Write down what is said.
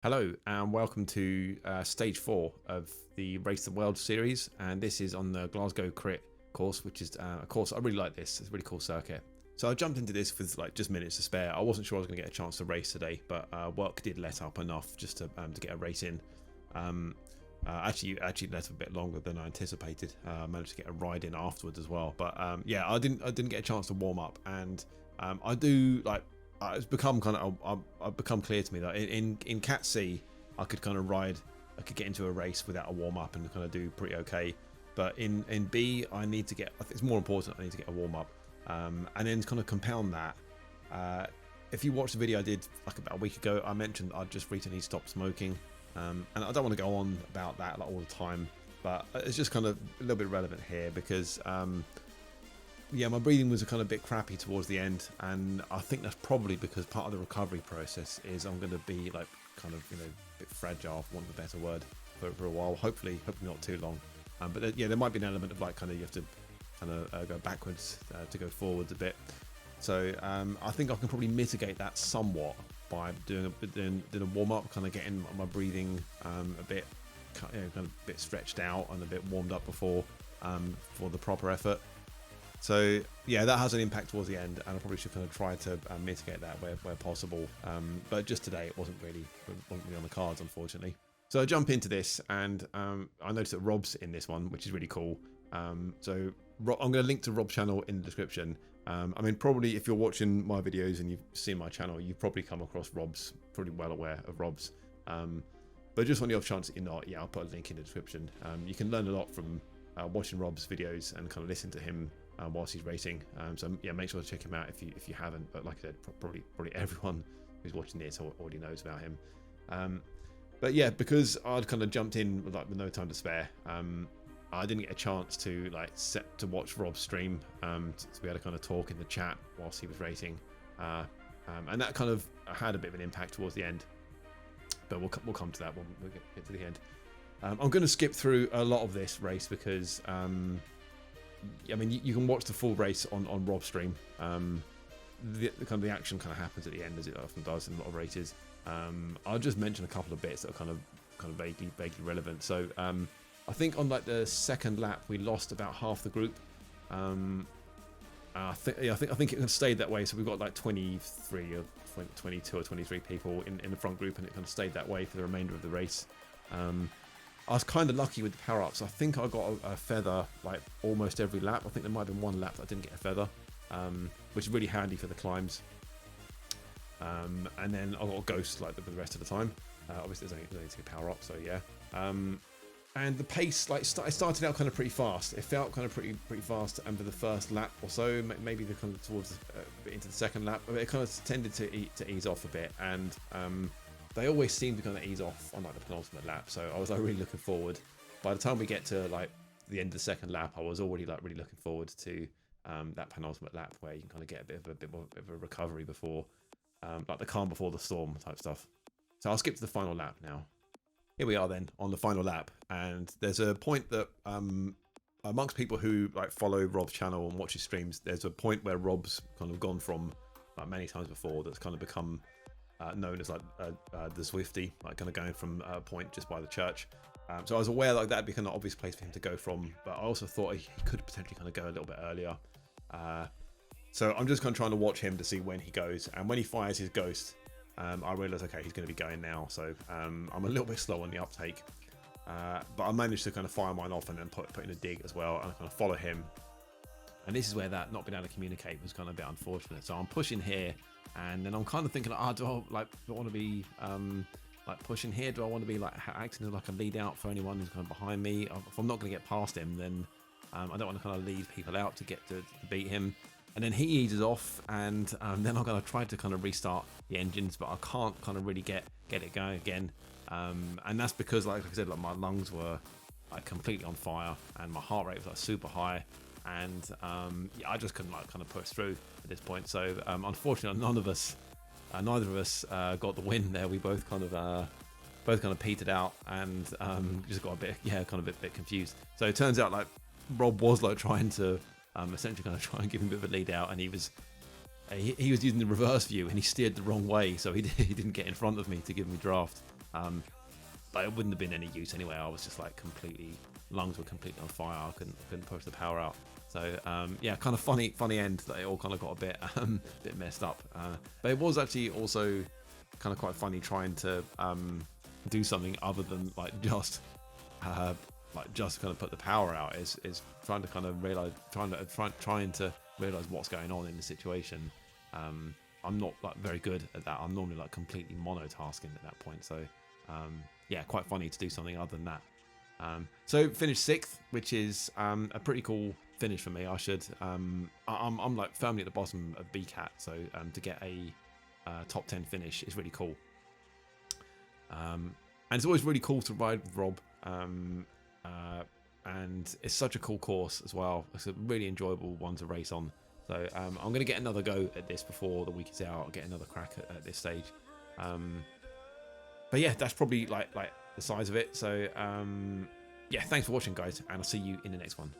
Hello and welcome to stage 4 of the Race the World series, and this is on the Glasgow crit course, which is a course I really like. It's a really cool circuit. So I jumped into this with like just minutes to spare. I wasn't sure I was going to get a chance to race today, but work did let up enough just to get a race in. Actually let up a bit longer than I anticipated. I managed to get a ride in afterwards as well. But yeah, I didn't get a chance to warm up, and I do like. It's become I've become clear to me that in Cat C I could kind of ride, I could get into a race without a warm up and kind of do pretty okay. But in B I need to get, I think it's more important, I need to get a warm up, and then kind of compound that. If you watch the video I did like about a week ago, I mentioned I'd just recently stopped smoking, and I don't want to go on about that like all the time, but it's just kind of a little bit relevant here because yeah, my breathing was a kind of bit crappy towards the end, and I think that's probably because part of the recovery process is I'm going to be like kind of, you know, a bit fragile, for want of a better word, for a while. Hopefully not too long. But yeah, there might be an element of like kind of you have to kind of go backwards to go forwards a bit. So I think I can probably mitigate that somewhat by doing a warm up, kind of getting my breathing a bit, you know, kind of a bit stretched out and a bit warmed up before for the proper effort. So yeah, that has an impact towards the end, and I probably should kind of try to mitigate that where possible. But just today, it wasn't really on the cards, unfortunately. So I jump into this, and I noticed that Rob's in this one, which is really cool. So I'm going to link to Rob's channel in the description. I mean, probably if you're watching my videos and you've seen my channel, you've probably come across Rob's, probably well aware of Rob's. But just on the off chance that you're not, yeah, I'll put a link in the description. You can learn a lot from watching Rob's videos and kind of listen to him whilst he's racing. So yeah, make sure to check him out if you haven't. But like I said, probably everyone who's watching this already knows about him. But yeah, because I'd kind of jumped in with no time to spare, I didn't get a chance to like set to watch Rob's stream. So we had to kind of talk in the chat whilst he was racing, and that kind of had a bit of an impact towards the end. But we'll come to that when we get to the end. I'm going to skip through a lot of this race because I mean, you can watch the full race on Rob's stream. The action kind of happens at the end, as it often does in a lot of races. I'll just mention a couple of bits that are kind of vaguely relevant. So I think on like the second lap we lost about half the group. I think it stayed that way. So we've got like 23 or 22 or 23 people in the front group, and it kind of stayed that way for the remainder of the race. I was kind of lucky with the power-ups. I think I got a feather like almost every lap. I think there might have been one lap that I didn't get a feather, which is really handy for the climbs. And then I got a ghost like the rest of the time. Obviously, there's only two power-ups, so yeah. And the pace, like, it started out kind of pretty fast. It felt kind of pretty fast, and for the first lap or so, maybe the kind of towards a bit into the second lap, it kind of tended to ease off a bit, and they always seem to kind of ease off on like the penultimate lap. So I was like really looking forward. By the time we get to like the end of the second lap, I was already like really looking forward to that penultimate lap where you can kind of get a bit more of a recovery before like the calm before the storm type stuff. So I'll skip to the final lap now. Here we are then on the final lap, and there's a point that amongst people who like follow Rob's channel and watch his streams, there's a point where Rob's kind of gone from like many times before that's kind of become known as like the Zwifty, like kind of going from a point just by the church. So I was aware like that'd be kind of an obvious place for him to go from, but I also thought he could potentially kind of go a little bit earlier. So I'm just kind of trying to watch him to see when he goes, and when he fires his ghost, I realise okay, he's going to be going now. So I'm a little bit slow on the uptake, but I managed to kind of fire mine off and then put in a dig as well, and I kind of follow him. And this is where that not being able to communicate was kind of a bit unfortunate. So I'm pushing here, and then I'm kind of thinking, do I want to be like pushing here? Do I want to be like acting as like a lead out for anyone who's kind of behind me? If I'm not going to get past him, then I don't want to kind of lead people out to get to beat him. And then he eases off, and then I'm going to try to kind of restart the engines, but I can't kind of really get it going again. And that's because, like I said, like my lungs were like completely on fire, and my heart rate was like super high. And yeah, I just couldn't like kind of push through at this point. So unfortunately, neither of us got the win there. We both kind of petered out, and just got a bit confused. So it turns out like Rob was like trying to essentially kind of try and give him a bit of a lead out, and he was using the reverse view, and he steered the wrong way, so he didn't get in front of me to give me draft. But it wouldn't have been any use anyway. I was just like lungs were completely on fire. I couldn't push the power out. So yeah, kind of funny end that it all kind of got a bit messed up. But it was actually also kind of quite funny trying to do something other than like just kind of put the power out. Is trying to kind of trying to realize what's going on in the situation. I'm not like very good at that. I'm normally like completely monotasking at that point. So yeah, quite funny to do something other than that. So finished 6th, which is a pretty cool finish for me. I'm like firmly at the bottom of BCAT, so to get a top 10 finish is really cool. And it's always really cool to ride with Rob. And it's such a cool course as well. It's a really enjoyable one to race on. So I'm going to get another go at this before the week is out. I'll get another crack at this stage. But yeah, that's probably like the size of it. So yeah, thanks for watching, guys, and I'll see you in the next one.